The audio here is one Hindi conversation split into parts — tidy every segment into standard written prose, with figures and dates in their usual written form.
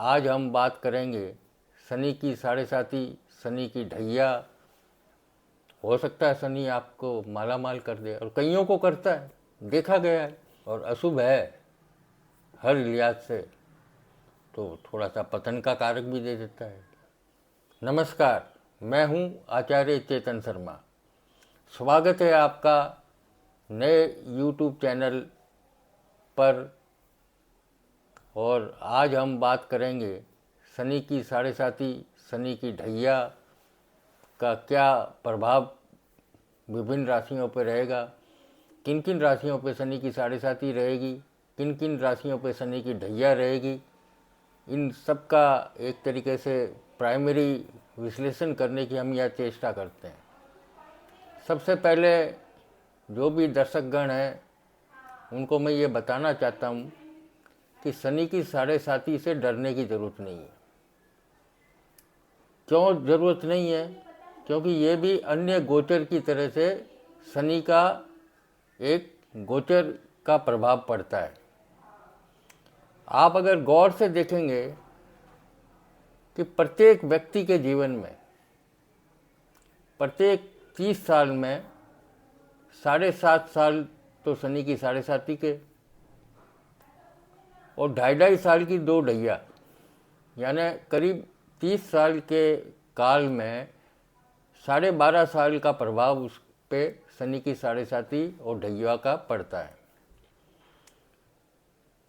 आज हम बात करेंगे शनि की साढ़े साती, शनि की ढैया। हो सकता है शनि आपको माला माल कर दे, और कईयों को करता है, देखा गया है, और अशुभ है हर लिहाज से, तो थोड़ा सा पतन का कारक भी दे देता है। नमस्कार, मैं हूं आचार्य चेतन शर्मा। स्वागत है आपका नए YouTube चैनल पर। और आज हम बात करेंगे शनि की साढ़े साती, शनि की ढैया का क्या प्रभाव विभिन्न राशियों पर रहेगा, किन किन राशियों पर शनि की साढ़े साती रहेगी, किन किन राशियों पर शनि की ढैया रहेगी। इन सब का एक तरीके से प्राइमरी विश्लेषण करने की हम यह चेष्टा करते हैं। सबसे पहले जो भी दर्शकगण हैं उनको मैं ये बताना चाहता हूँ कि शनि की साढ़े साती से डरने की ज़रूरत नहीं है। क्यों ज़रूरत नहीं है? क्योंकि ये भी अन्य गोचर की तरह से शनि का एक गोचर का प्रभाव पड़ता है। आप अगर गौर से देखेंगे कि प्रत्येक व्यक्ति के जीवन में प्रत्येक 30 साल में 7.5 साल तो शनि की साढ़े साती के, और 2.5 साल की 2 ढैया, यानी करीब 30 साल के काल में 12.5 साल का प्रभाव उस पे शनि की साढ़े साती और ढैया का पड़ता है।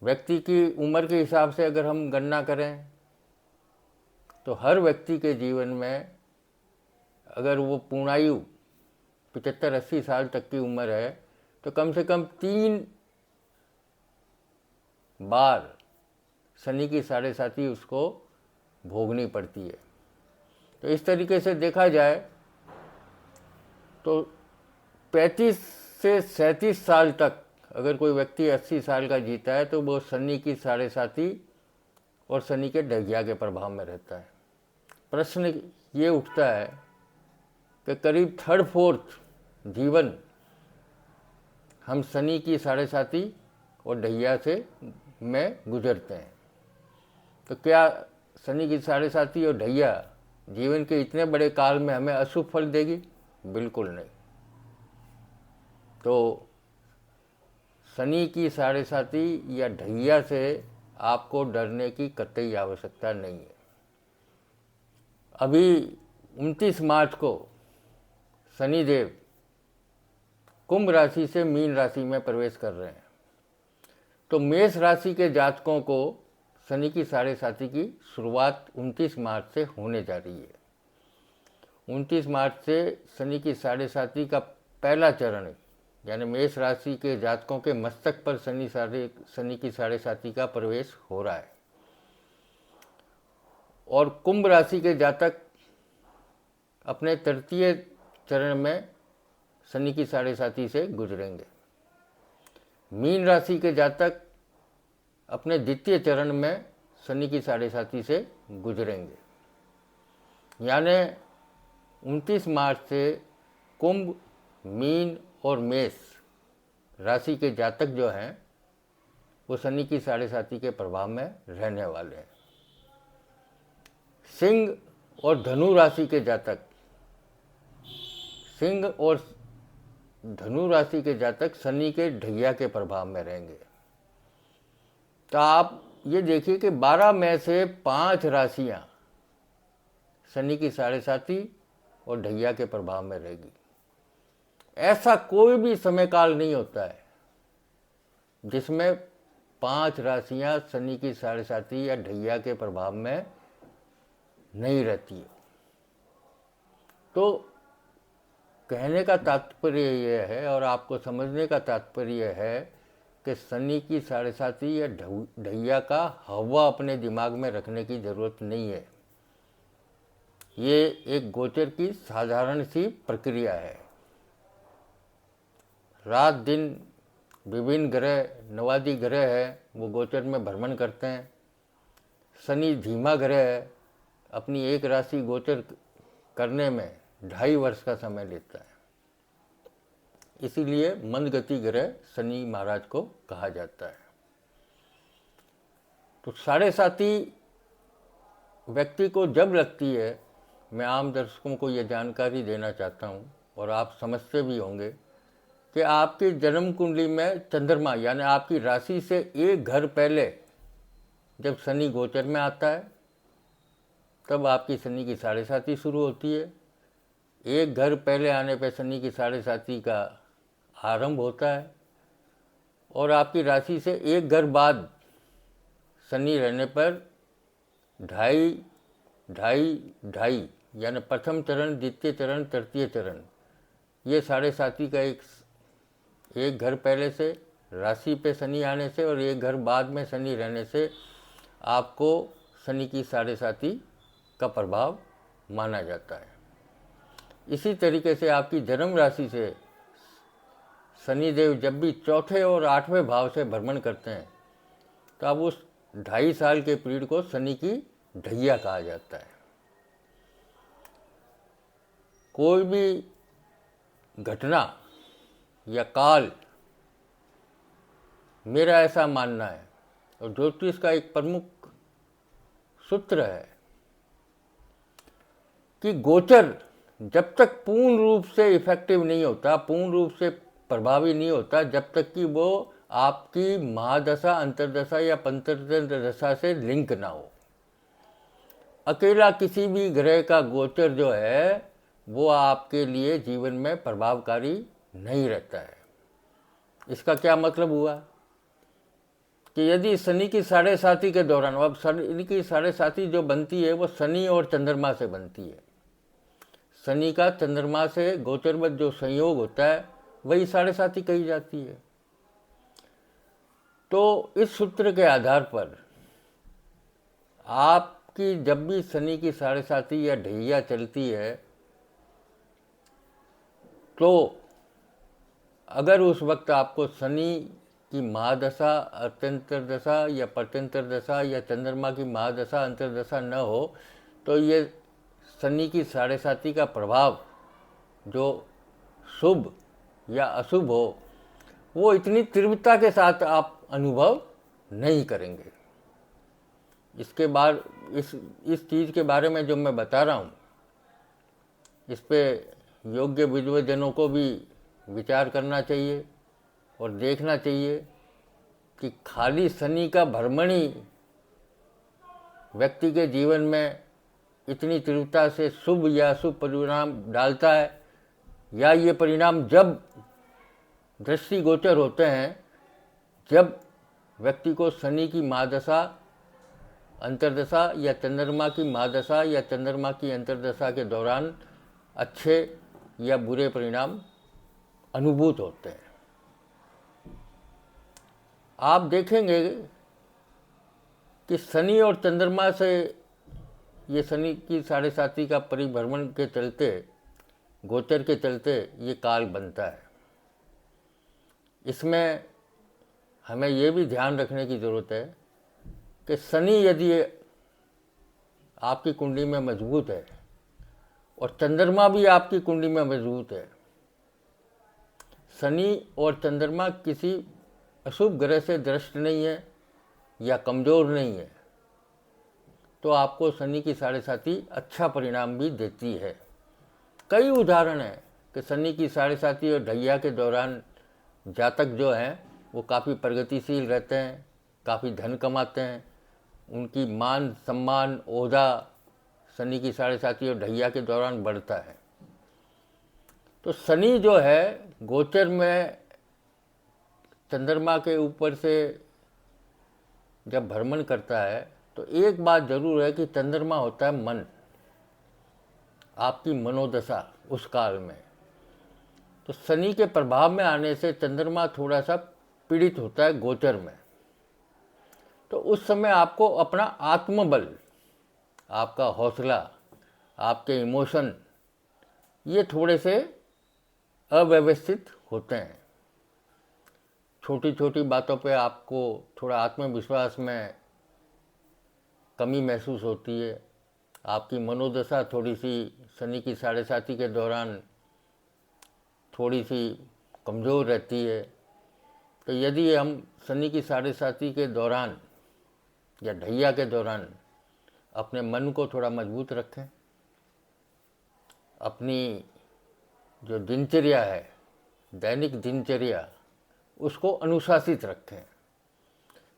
व्यक्ति की उम्र के हिसाब से अगर हम गणना करें तो हर व्यक्ति के जीवन में अगर वो पूर्णायु 75-80 साल तक की उम्र है तो कम से कम 3 बार शनि की साढ़े साती उसको भोगनी पड़ती है। तो इस तरीके से देखा जाए तो 35 से 37 साल तक अगर कोई व्यक्ति 80 साल का जीता है तो वो शनि की साढ़े साती और शनि के ढैया के प्रभाव में रहता है। प्रश्न ये उठता है कि करीब 3/4 जीवन हम शनि की साढ़े साती और ढैया से में गुजरते हैं, तो क्या शनि की साढ़े साती और ढैया जीवन के इतने बड़े काल में हमें अशुभ फल देगी? बिल्कुल नहीं। तो शनि की साढ़े साती या ढैया से आपको डरने की कतई आवश्यकता नहीं है। अभी 29 मार्च को शनिदेव कुंभ राशि से मीन राशि में प्रवेश कर रहे हैं, तो मेष राशि के जातकों को शनि की साढ़े साती की शुरुआत 29 मार्च से होने जा रही है। 29 मार्च से शनि की साढ़े साती का पहला चरण, यानी मेष राशि के जातकों के मस्तक पर शनि की साढ़े साती का प्रवेश हो रहा है, और कुंभ राशि के जातक अपने तृतीय चरण में शनि की साढ़े साती से गुजरेंगे। मीन राशि के जातक अपने द्वितीय चरण में शनि की साढ़े साती से गुजरेंगे। यानी 29 मार्च से कुंभ, मीन और मेष राशि के जातक जो हैं वो शनि की साढ़े साती के प्रभाव में रहने वाले हैं। सिंह और धनु राशि के जातक, सिंह और धनु राशि के जातक शनि के ढैया के प्रभाव में रहेंगे। तो आप ये देखिए कि 12 में से 5 राशियां शनि की साढ़े साती और ढैया के प्रभाव में रहेगी। ऐसा कोई भी समय काल नहीं होता है जिसमें 5 राशियां शनि की साढ़े साती या ढैया के प्रभाव में नहीं रहती है। तो कहने का तात्पर्य यह है, और आपको समझने का तात्पर्य है, कि शनि की साढ़े साती या ढैया का हवा अपने दिमाग में रखने की ज़रूरत नहीं है। ये एक गोचर की साधारण सी प्रक्रिया है। रात दिन विभिन्न ग्रह, नवादि ग्रह है, वो गोचर में भ्रमण करते हैं। शनि धीमा ग्रह है, अपनी एक राशि गोचर करने में 2.5 वर्ष का समय लेता है। इसीलिए मंदगति ग्रह शनि महाराज को कहा जाता है। तो साढ़े साती व्यक्ति को जब लगती है, मैं आम दर्शकों को ये जानकारी देना चाहता हूँ और आप समझते भी होंगे कि आपकी जन्म कुंडली में चंद्रमा यानी आपकी राशि से एक घर पहले जब शनि गोचर में आता है तब आपकी शनि की साढ़े साती शुरू होती है। एक घर पहले आने पर शनि की साढ़े साती का आरंभ होता है और आपकी राशि से एक घर बाद शनि रहने पर ढाई ढाई ढाई यानी प्रथम चरण, द्वितीय चरण, तृतीय चरण, ये साढ़े साती का एक घर पहले से राशि पे शनि आने से और एक घर बाद में शनि रहने से आपको शनि की साढ़े साती का प्रभाव माना जाता है। इसी तरीके से आपकी जन्म राशि से शनिदेव जब भी चौथे और आठवें भाव से भ्रमण करते हैं तो अब उस 2.5 साल के पीरियड को शनि की ढैया कहा जाता है। कोई भी घटना या काल, मेरा ऐसा मानना है और ज्योतिष का एक प्रमुख सूत्र है कि गोचर जब तक पूर्ण रूप से इफेक्टिव नहीं होता, पूर्ण रूप से प्रभावी नहीं होता, जब तक कि वो आपकी महादशा, अंतर्दशा या पंचतंत्र दशा से लिंक ना हो। अकेला किसी भी ग्रह का गोचर जो है वो आपके लिए जीवन में प्रभावकारी नहीं रहता है। इसका क्या मतलब हुआ कि यदि शनि की साढ़े साती के दौरान, अब शनि की साढ़े साती जो बनती है वो शनि और चंद्रमा से बनती है। शनि का चंद्रमा से गोचरवत जो संयोग होता है वही साढ़े साती कही जाती है। तो इस सूत्र के आधार पर आपकी जब भी शनि की साढ़े साती या ढैया चलती है तो अगर उस वक्त आपको शनि की महादशा, अत्यंतर या प्रत्यंतर दशा या चंद्रमा की महादशा, अंतर्दशा न हो तो ये शनि की साढ़े साती का प्रभाव जो शुभ या अशुभ हो वो इतनी तीव्रता के साथ आप अनुभव नहीं करेंगे। इसके बाद इस चीज़ के बारे में जो मैं बता रहा हूँ इस पे योग्य विद्वजनों को भी विचार करना चाहिए और देखना चाहिए कि खाली शनि का भ्रमण ही व्यक्ति के जीवन में इतनी तीव्रता से शुभ या अशुभ परिणाम डालता है या ये परिणाम जब दृष्टि गोचर होते हैं, जब व्यक्ति को शनि की महादशा, अंतर्दशा या चंद्रमा की महादशा या चंद्रमा की अंतर्दशा के दौरान अच्छे या बुरे परिणाम अनुभूत होते हैं। आप देखेंगे कि शनि और चंद्रमा से ये शनि की साढ़े साती का परिभ्रमण के चलते, गोचर के चलते ये काल बनता है। इसमें हमें ये भी ध्यान रखने की ज़रूरत है कि शनि यदि आपकी कुंडली में मजबूत है और चंद्रमा भी आपकी कुंडली में मजबूत है, शनि और चंद्रमा किसी अशुभ ग्रह से दृष्ट नहीं है या कमज़ोर नहीं है, तो आपको शनि की साढ़े साती अच्छा परिणाम भी देती है। कई उदाहरण हैं कि शनि की साढ़े साती और ढैया के दौरान जातक जो हैं वो काफ़ी प्रगतिशील रहते हैं, काफ़ी धन कमाते हैं, उनकी मान सम्मान ओहदा शनि की साढ़े साती और ढैया के दौरान बढ़ता है। तो शनि जो है गोचर में चंद्रमा के ऊपर से जब भ्रमण करता है तो एक बात ज़रूर है कि चंद्रमा होता है मन, आपकी मनोदशा उस काल में। तो शनि के प्रभाव में आने से चंद्रमा थोड़ा सा पीड़ित होता है गोचर में। तो उस समय आपको अपना आत्मबल, आपका हौसला, आपके इमोशन ये थोड़े से अव्यवस्थित होते हैं। छोटी छोटी बातों पे आपको थोड़ा आत्मविश्वास में कमी महसूस होती है। आपकी मनोदशा थोड़ी सी शनि की साढ़े साती के दौरान थोड़ी सी कमज़ोर रहती है। तो यदि हम शनि की साढ़े साती के दौरान या ढैया के दौरान अपने मन को थोड़ा मजबूत रखें, अपनी जो दिनचर्या है, दैनिक दिनचर्या, उसको अनुशासित रखें।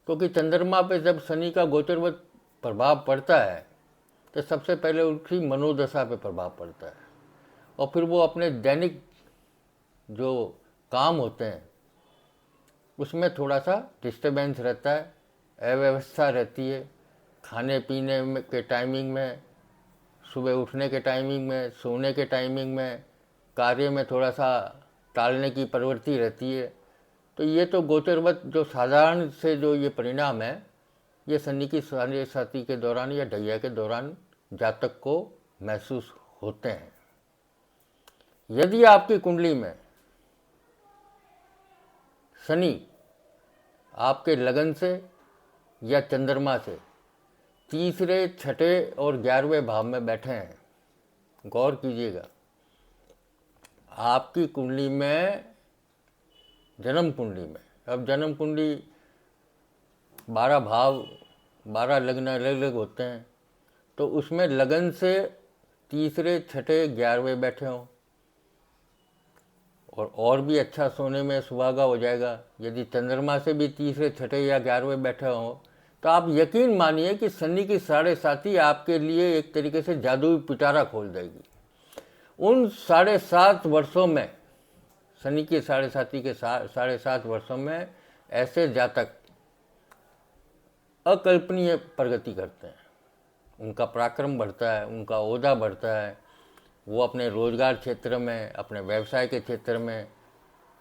क्योंकि चंद्रमा पे जब शनि का गोचरवत प्रभाव पड़ता है तो सबसे पहले उसकी मनोदशा पे प्रभाव पड़ता है, और फिर वो अपने दैनिक जो काम होते हैं उसमें थोड़ा सा डिस्टर्बेंस रहता है, अव्यवस्था रहती है। खाने पीने के टाइमिंग में, सुबह उठने के टाइमिंग में, सोने के टाइमिंग में, कार्य में थोड़ा सा टालने की प्रवृत्ति रहती है। तो ये तो गोचरवत जो साधारण से जो ये परिणाम है, ये शनि की साढ़े साथी के दौरान या ढैया के दौरान जातक को महसूस होते हैं। यदि आपकी कुंडली में शनि आपके लगन से या चंद्रमा से तीसरे, छठे और 11वें भाव में बैठे हैं, गौर कीजिएगा, आपकी कुंडली में, जन्म कुंडली में, अब जन्म कुंडली 12 भाव, 12 लग्न अलग अलग होते हैं, तो उसमें लगन से तीसरे, छठे, 11वें बैठे हों और भी अच्छा सोने में सुहागा हो जाएगा। यदि चंद्रमा से भी तीसरे, छठे या 11वें बैठे हों तो आप यकीन मानिए कि शनि की साढ़े साथी आपके लिए एक तरीके से जादुई पिटारा खोल देगी। उन 7.5 वर्षों में, शनि के साढ़े साथी के 7.5 वर्षों में ऐसे जातक अकल्पनीय प्रगति करते हैं। उनका पराक्रम बढ़ता है, उनका ओहदा बढ़ता है, वो अपने रोजगार क्षेत्र में, अपने व्यवसाय के क्षेत्र में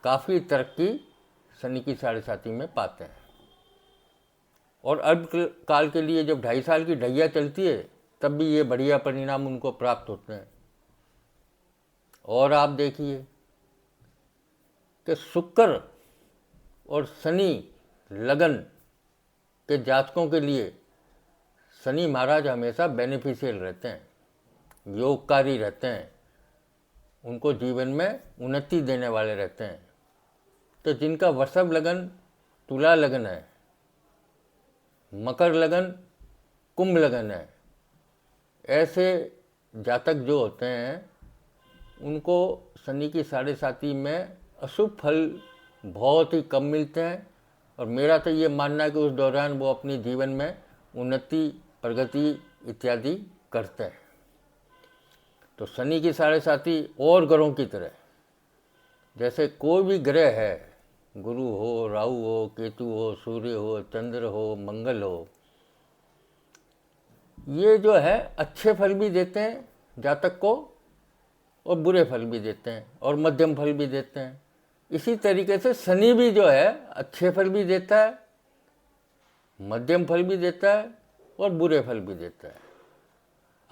काफ़ी तरक्की शनि की साढ़े साथी में पाते हैं। और अल्पकाल के लिए जब 2.5 साल की ढैया चलती है तब भी ये बढ़िया परिणाम उनको प्राप्त होते हैं। और आप देखिए कि शुक्र और शनि लगन के जातकों के लिए शनि महाराज हमेशा बेनिफिशियल रहते हैं, योगकारी रहते हैं, उनको जीवन में उन्नति देने वाले रहते हैं। तो जिनका वृषभ लगन, तुला लगन है, मकर लगन, कुंभ लगन है, ऐसे जातक जो होते हैं उनको शनि की साढ़े साथी में अशुभ फल बहुत ही कम मिलते हैं। और मेरा तो ये मानना है कि उस दौरान वो अपनी जीवन में उन्नति, प्रगति इत्यादि करते हैं। तो शनि की साढ़े साथी और ग्रहों की तरह, जैसे कोई भी ग्रह है, गुरु हो, राहु हो, केतु हो, सूर्य हो, चंद्र हो, मंगल हो, ये जो है अच्छे फल भी देते हैं जातक को और बुरे फल भी देते हैं और मध्यम फल भी देते हैं। इसी तरीके से शनि भी जो है अच्छे फल भी देता है, मध्यम फल भी देता है और बुरे फल भी देता है।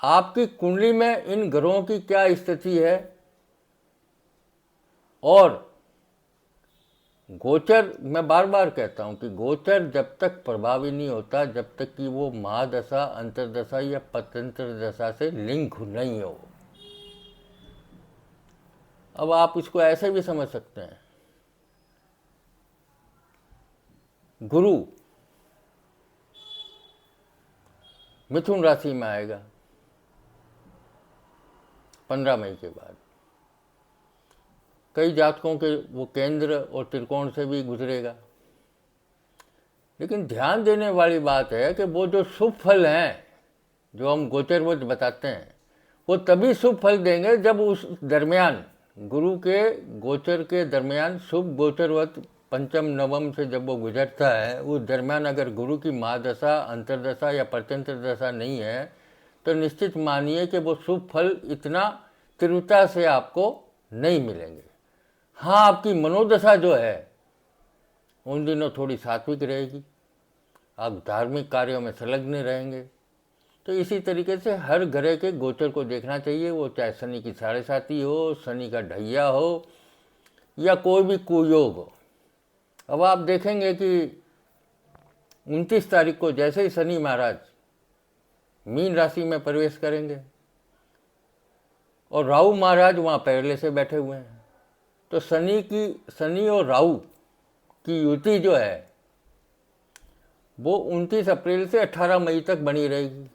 आपकी कुंडली में इन ग्रहों की क्या स्थिति है, और गोचर, मैं बार बार कहता हूं कि गोचर जब तक प्रभावी नहीं होता जब तक कि वो महादशा, अंतर्दशा या पतंत्र दशा से लिंक नहीं हो। अब आप इसको ऐसे भी समझ सकते हैं, गुरु मिथुन राशि में आएगा 15 मई के बाद। कई जातकों के वो केंद्र और त्रिकोण से भी गुजरेगा। लेकिन ध्यान देने वाली बात है कि वो जो शुभ फल हैं जो हम गोचरवत बताते हैं, वो तभी शुभ फल देंगे जब उस दरमियान, गुरु के गोचर के दरमियान, शुभ गोचरवत पंचम नवम से जब वो गुजरता है, उस दरमियान अगर गुरु की महादशा, अंतर्दशा या परतंत्र दशा नहीं है तो निश्चित मानिए कि वो शुभ फल इतना तीव्रता से आपको नहीं मिलेंगे। हाँ, आपकी मनोदशा जो है उन दिनों थोड़ी सात्विक रहेगी, आप धार्मिक कार्यों में संलग्न रहेंगे। तो इसी तरीके से हर ग्रह के गोचर को देखना चाहिए, वो चाहे शनि की साढ़े साथी हो, शनि का ढैया हो या कोई भी कुयोग हो। अब आप देखेंगे कि 29 तारीख को जैसे ही शनि महाराज मीन राशि में प्रवेश करेंगे और राहु महाराज वहाँ पहले से बैठे हुए हैं, तो शनि और राहु की युति जो है वो 29 अप्रैल से 18 मई तक बनी रहेगी।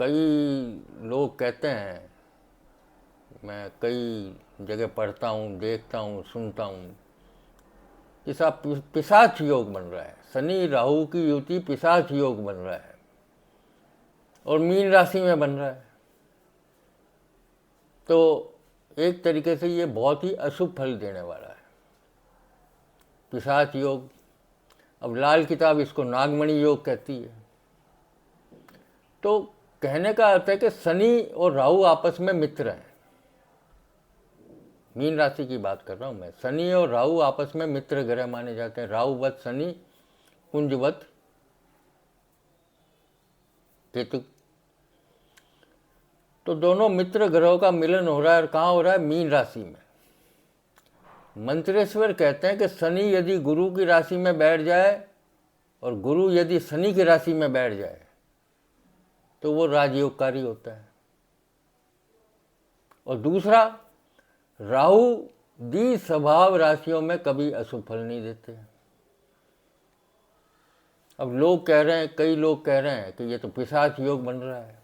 कई लोग कहते हैं, मैं कई जगह पढ़ता हूँ, देखता हूँ, सुनता हूँ कि साहब पिशाच योग बन रहा है, शनि राहु की युति पिशाच योग बन रहा है और मीन राशि में बन रहा है। तो एक तरीके से ये बहुत ही अशुभ फल देने वाला है पिशाच योग। अब लाल किताब इसको नागमणि योग कहती है। तो कहने का अर्थ है कि शनि और राहु आपस में मित्र हैं। मीन राशि की बात कर रहा हूं मैं। शनि और राहु आपस में मित्र ग्रह माने जाते हैं। राहुवत शनि, कुंजवत केतु। तो दोनों मित्र ग्रहों का मिलन हो रहा है और कहाँ हो रहा है? मीन राशि में। मंत्रेश्वर कहते हैं कि शनि यदि गुरु की राशि में बैठ जाए और गुरु यदि शनि की राशि में बैठ जाए तो वो राजयोगकारी होता है। और दूसरा, राहु द्वि स्वभाव राशियों में कभी अशुभ फल नहीं देते। अब लोग कह रहे हैं, कई लोग कह रहे हैं कि ये तो पिशाच योग बन रहा है,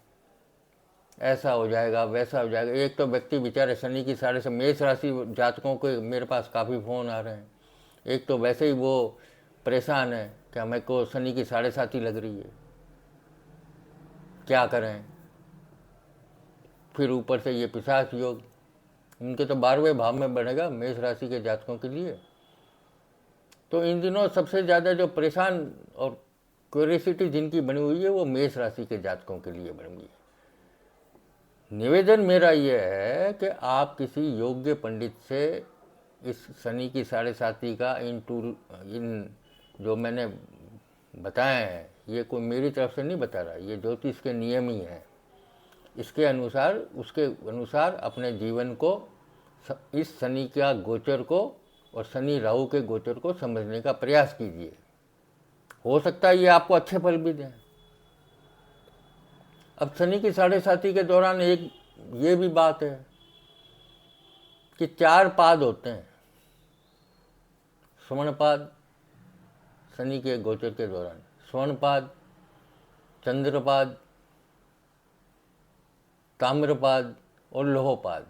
ऐसा हो जाएगा, वैसा हो जाएगा। एक तो व्यक्ति बेचारे शनि की साढ़े से मेष राशि जातकों के मेरे पास काफ़ी फ़ोन आ रहे हैं। एक तो वैसे ही वो परेशान है कि हमें को शनि की 7.5 लग रही है, क्या करें। फिर ऊपर से ये पिशाच योग, उनके तो 12वें भाव में बनेगा मेष राशि के जातकों के लिए। तो इन दिनों सबसे ज़्यादा जो परेशान और क्यूरियोसिटी जिनकी बनी हुई है वो मेष राशि के जातकों के लिए बनी हुई है। निवेदन मेरा ये है कि आप किसी योग्य पंडित से इस शनि की 7.5 का इन जो मैंने बताए हैं, ये कोई मेरी तरफ से नहीं बता रहा, ये ज्योतिष के नियम ही हैं। इसके अनुसार, उसके अनुसार अपने जीवन को, इस शनि का गोचर को और शनि राहु के गोचर को समझने का प्रयास कीजिए। हो सकता है ये आपको अच्छे फल भी दें। अब शनि की 7.5 के दौरान एक ये भी बात है कि 4 पाद होते हैं। स्वर्णपाद शनि के गोचर के दौरान, स्वर्णपाद, चंद्रपाद, ताम्रपाद और लोहपाद।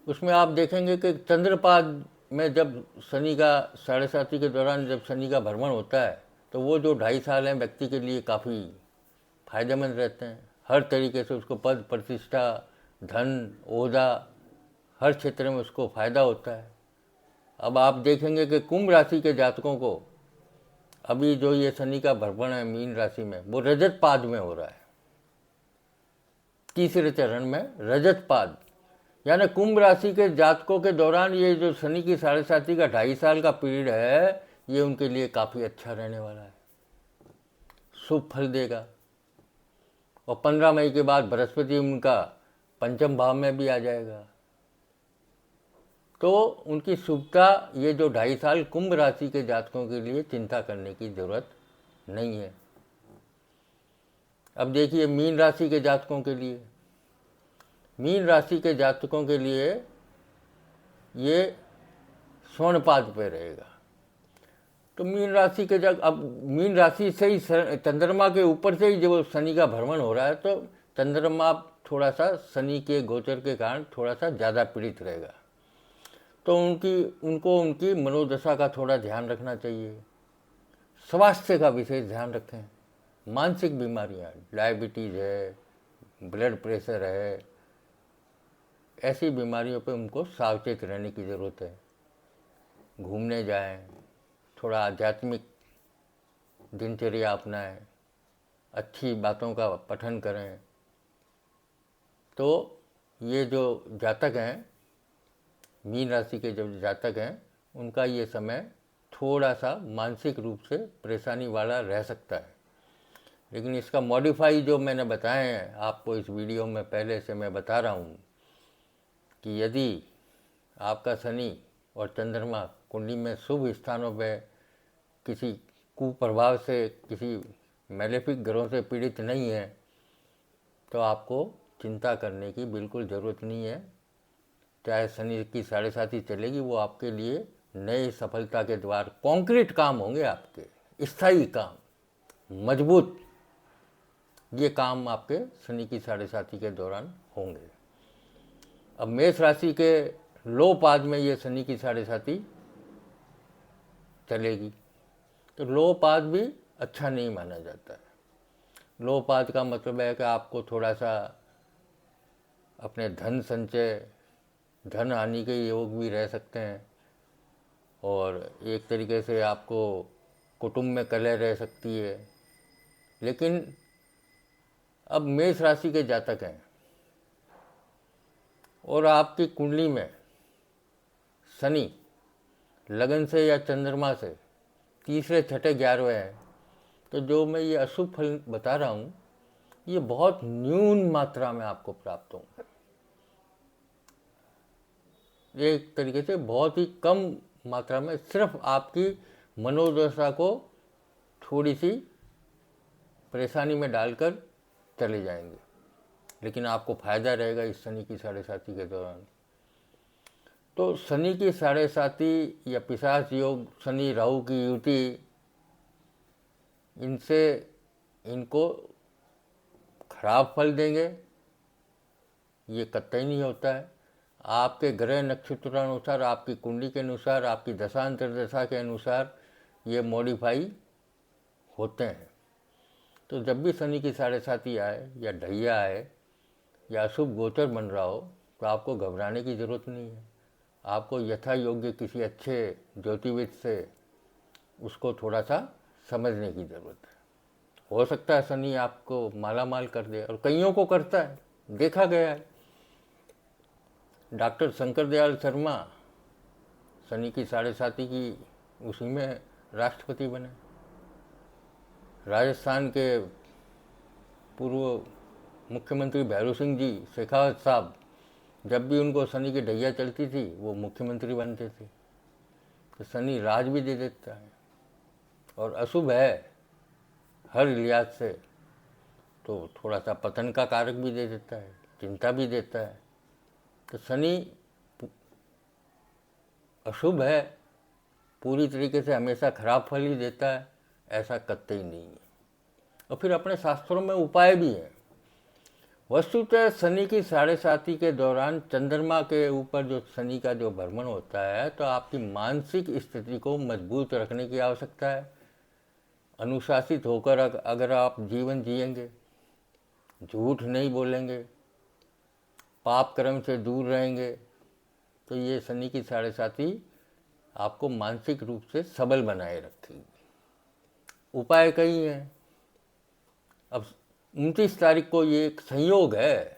उसमें आप देखेंगे कि चंद्रपाद में जब शनि का 7.5 के दौरान जब शनि का भ्रमण होता है तो वो जो 2.5 साल हैं व्यक्ति के लिए काफ़ी फायदेमंद रहते हैं। हर तरीके से उसको पद प्रतिष्ठा, धन, ओहदा, हर क्षेत्र में उसको फायदा होता है। अब आप देखेंगे कि कुंभ राशि के जातकों को अभी जो ये शनि का भ्रमण है मीन राशि में, वो रजत पाद में हो रहा है। तीसरे चरण में रजत पाद, यानी कुंभ राशि के जातकों के दौरान ये जो शनि की 7.5 का 2.5 साल का पीरियड है, ये उनके लिए काफ़ी अच्छा रहने वाला है, शुभ फल देगा। और 15 मई के बाद बृहस्पति उनका 5म भाव में भी आ जाएगा। तो उनकी शुभता, ये जो 2.5 साल कुंभ राशि के जातकों के लिए चिंता करने की जरूरत नहीं है। अब देखिए मीन राशि के जातकों के लिए, मीन राशि के जातकों के लिए ये स्वर्णपाद पे रहेगा। तो मीन राशि के अब मीन राशि से ही चंद्रमा के ऊपर से ही जब शनि का भ्रमण हो रहा है तो चंद्रमा थोड़ा सा शनि के गोचर के कारण थोड़ा सा ज़्यादा पीड़ित रहेगा। तो उनको उनकी मनोदशा का थोड़ा ध्यान रखना चाहिए। स्वास्थ्य का विशेष ध्यान रखें। मानसिक बीमारियां, डायबिटीज़ है, ब्लड प्रेशर है, ऐसी बीमारियों पे उनको सावचेत रहने की ज़रूरत है। घूमने जाएं, थोड़ा आध्यात्मिक दिनचर्या अपनाएं, अच्छी बातों का पठन करें। तो ये जो जातक हैं, मीन राशि के जो जातक हैं, उनका ये समय थोड़ा सा मानसिक रूप से परेशानी वाला रह सकता है। लेकिन इसका मॉडिफाई जो मैंने बताए हैं आपको इस वीडियो में पहले से मैं बता रहा हूँ कि यदि आपका शनि और चंद्रमा कुंडली में शुभ स्थानों पे किसी कुप्रभाव से, किसी मैलेफिक ग्रहों से पीड़ित नहीं है तो आपको चिंता करने की बिल्कुल ज़रूरत नहीं है। चाहे शनि की 7.5 चलेगी, वो आपके लिए नए सफलता के द्वार, कॉन्क्रीट काम होंगे आपके, स्थायी काम, मजबूत ये काम आपके शनि की साढ़े साथी के दौरान होंगे। अब मेष राशि के लो पाद में ये शनि की साढ़े साथी चलेगी, तो लो पाद भी अच्छा नहीं माना जाता है। लो पाद का मतलब है कि आपको थोड़ा सा अपने धन संचय, धन हानि के योग भी रह सकते हैं, और एक तरीके से आपको कुटुंब में कलह रह सकती है। लेकिन अब मेष राशि के जातक हैं और आपकी कुंडली में शनि लगन से या चंद्रमा से तीसरे छठे 11वें हैं, तो जो मैं ये अशुभ फल बता रहा हूँ ये बहुत न्यून मात्रा में आपको प्राप्त होंगे। एक तरीके से बहुत ही कम मात्रा में, सिर्फ आपकी मनोदशा को थोड़ी सी परेशानी में डालकर चले जाएंगे, लेकिन आपको फायदा रहेगा इस शनि की साढ़े साथी के दौरान। तो शनि की साढ़े साथी या पिशाच योग, शनि राहु की युति, इनसे इनको खराब फल देंगे ये कतई नहीं होता है। आपके ग्रह नक्षत्रानुसार, आपकी कुंडली के अनुसार, आपकी दशा अंतर्दशा के अनुसार ये मॉडिफाई होते हैं। तो जब भी शनि की साढ़े साथी आए या ढैया आए या अशुभ गोचर बन रहा हो, तो आपको घबराने की ज़रूरत नहीं है। आपको यथा योग्य किसी अच्छे ज्योतिविद से उसको थोड़ा सा समझने की ज़रूरत है। हो सकता है शनि आपको माला माल कर दे, और कईयों को करता है, देखा गया है। डॉक्टर शंकर दयाल शर्मा शनि की साढ़े साथी की उसी में राष्ट्रपति बने। राजस्थान के पूर्व मुख्यमंत्री भैरू सिंह जी शेखावत साहब, जब भी उनको शनि की ढैया चलती थी वो मुख्यमंत्री बनते थे। तो शनि राज भी दे देता है और अशुभ है हर लिहाज से, तो थोड़ा सा पतन का कारक भी दे देता है, चिंता भी देता है। तो शनि अशुभ है, पूरी तरीके से हमेशा खराब फल ही देता है, ऐसा कतई नहीं है। और फिर अपने शास्त्रों में उपाय भी है। वस्तुतः शनि की साढ़े साथी के दौरान चंद्रमा के ऊपर जो शनि का जो भ्रमण होता है, तो आपकी मानसिक स्थिति को मजबूत रखने की आवश्यकता है। अनुशासित होकर अगर आप जीवन जिएंगे, झूठ नहीं बोलेंगे, पाप कर्म से दूर रहेंगे, तो ये शनि की साढ़े साथी आपको मानसिक रूप से सबल बनाए रखेगी। उपाय कई हैं। अब 29 तारीख को ये एक संयोग है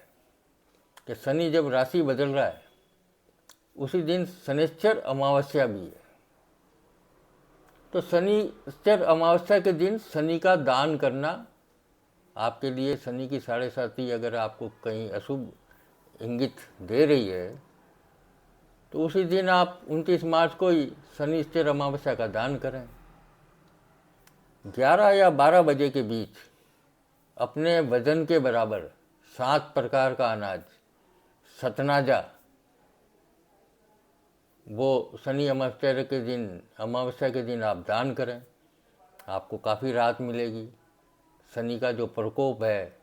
कि शनि जब राशि बदल रहा है, उसी दिन शनिश्चर अमावस्या भी है। तो शनिश्चर अमावस्या के दिन शनि का दान करना आपके लिए, शनि की साढ़े साथी अगर आपको कहीं अशुभ इंगित दे रही है, तो उसी दिन आप 29 मार्च को ही शनिश्चर अमावस्या का दान करें। 11 या 12 बजे के बीच अपने वजन के बराबर 7 प्रकार का अनाज, सतनाजा, वो शनि अमावस्या के दिन आप दान करें। आपको काफ़ी राहत मिलेगी। शनि का जो प्रकोप है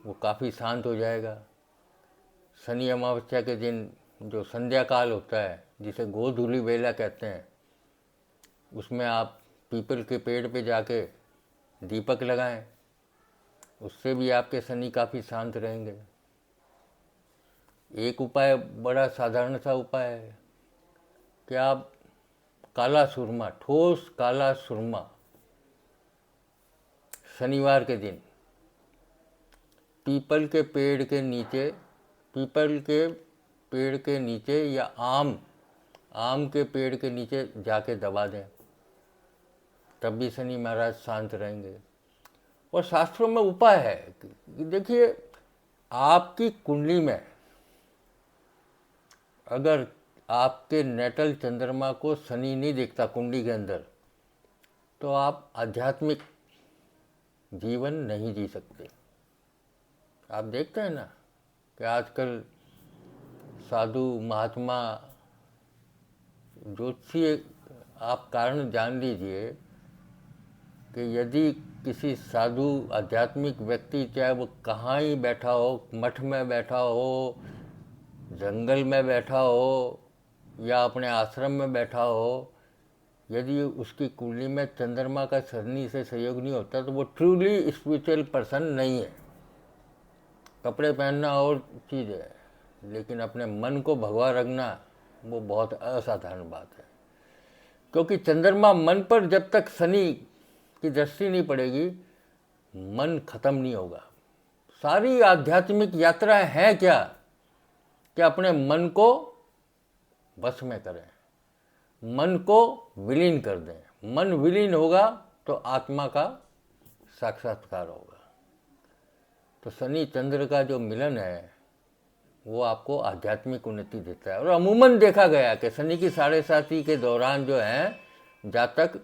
वो काफ़ी शांत हो जाएगा। शनि अमावस्या के दिन जो संध्या काल होता है, जिसे गोधूली बेला कहते हैं, उसमें आप पीपल के पेड़ पे जाके दीपक लगाएं, उससे भी आपके शनि काफ़ी शांत रहेंगे। एक उपाय बड़ा साधारण सा उपाय है कि आप काला सुरमा, ठोस काला सुरमा शनिवार के दिन पीपल के पेड़ के नीचे या आम के पेड़ के नीचे जाके दबा दें, तब भी शनि महाराज शांत रहेंगे। और शास्त्रों में उपाय है कि देखिए, आपकी कुंडली में अगर आपके नेटल चंद्रमा को शनि नहीं दिखता कुंडली के अंदर, तो आप आध्यात्मिक जीवन नहीं जी सकते। आप देखते हैं ना कि आजकल साधु महात्मा ज्योतिषी, आप कारण जान लीजिए कि यदि किसी साधु आध्यात्मिक व्यक्ति, चाहे वो कहाँ ही बैठा हो, मठ में बैठा हो, जंगल में बैठा हो या अपने आश्रम में बैठा हो, यदि उसकी कुंडली में चंद्रमा का शनि से सहयोग नहीं होता तो वो ट्रूली स्पिरिचुअल पर्सन नहीं है। कपड़े पहनना और चीज़ है, लेकिन अपने मन को भगवा रखना वो बहुत असाधारण बात है। क्योंकि चंद्रमा मन पर जब तक शनि की दृष्टि नहीं पड़ेगी, मन खत्म नहीं होगा। सारी आध्यात्मिक यात्राएं हैं क्या कि अपने मन को वश में करें, मन को विलीन कर दें। मन विलीन होगा तो आत्मा का साक्षात्कार होगा। तो शनि चंद्र का जो मिलन है वो आपको आध्यात्मिक उन्नति देता है। और अमूमन देखा गया कि शनि की 7.5 के दौरान जो है जातक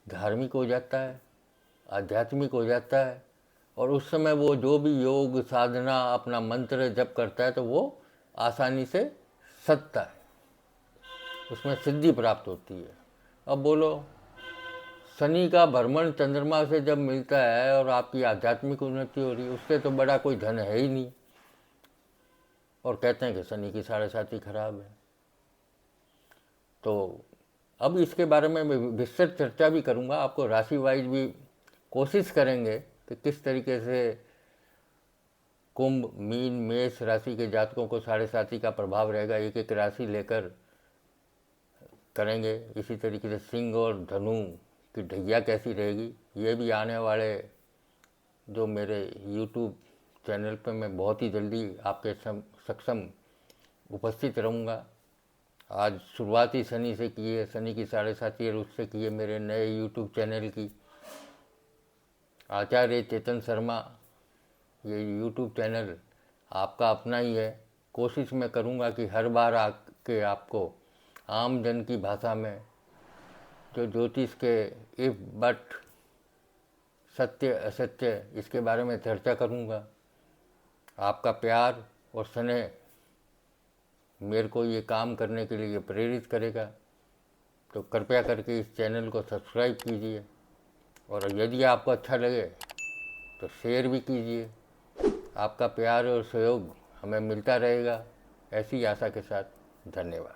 धार्मिक हो जाता है, आध्यात्मिक हो जाता है, और उस समय वो जो भी योग साधना अपना मंत्र जप करता है तो वो आसानी से सधता है, उसमें सिद्धि प्राप्त होती है। अब बोलो, शनि का भ्रमण चंद्रमा से जब मिलता है और आपकी आध्यात्मिक उन्नति हो रही है, उससे तो बड़ा कोई धन है ही नहीं। और कहते हैं कि शनि की 7.5 खराब है। तो अब इसके बारे में मैं विस्तृत चर्चा भी करूंगा, आपको राशि वाइज भी कोशिश करेंगे कि किस तरीके से कुंभ, मीन, मेष राशि के जातकों को 7.5 का प्रभाव रहेगा, एक एक राशि लेकर करेंगे। इसी तरीके से सिंह और धनु की ढैया कैसी रहेगी, ये भी आने वाले जो मेरे YouTube चैनल पर मैं बहुत ही जल्दी आपके सक्षम उपस्थित रहूँगा। आज शुरुआती शनि से की है, शनि की 7.5 और उससे की है मेरे नए YouTube चैनल की, आचार्य चेतन शर्मा। ये YouTube चैनल आपका अपना ही है। कोशिश मैं करूँगा कि हर बार आके आपको आम जन की भाषा में जो ज्योतिष के इफ बट, सत्य असत्य, इसके बारे में चर्चा करूँगा। आपका प्यार और स्नेह मेरे को ये काम करने के लिए प्रेरित करेगा। तो कृपया करके इस चैनल को सब्सक्राइब कीजिए, और यदि आपको अच्छा लगे तो शेयर भी कीजिए। आपका प्यार और सहयोग हमें मिलता रहेगा, ऐसी आशा के साथ। धन्यवाद।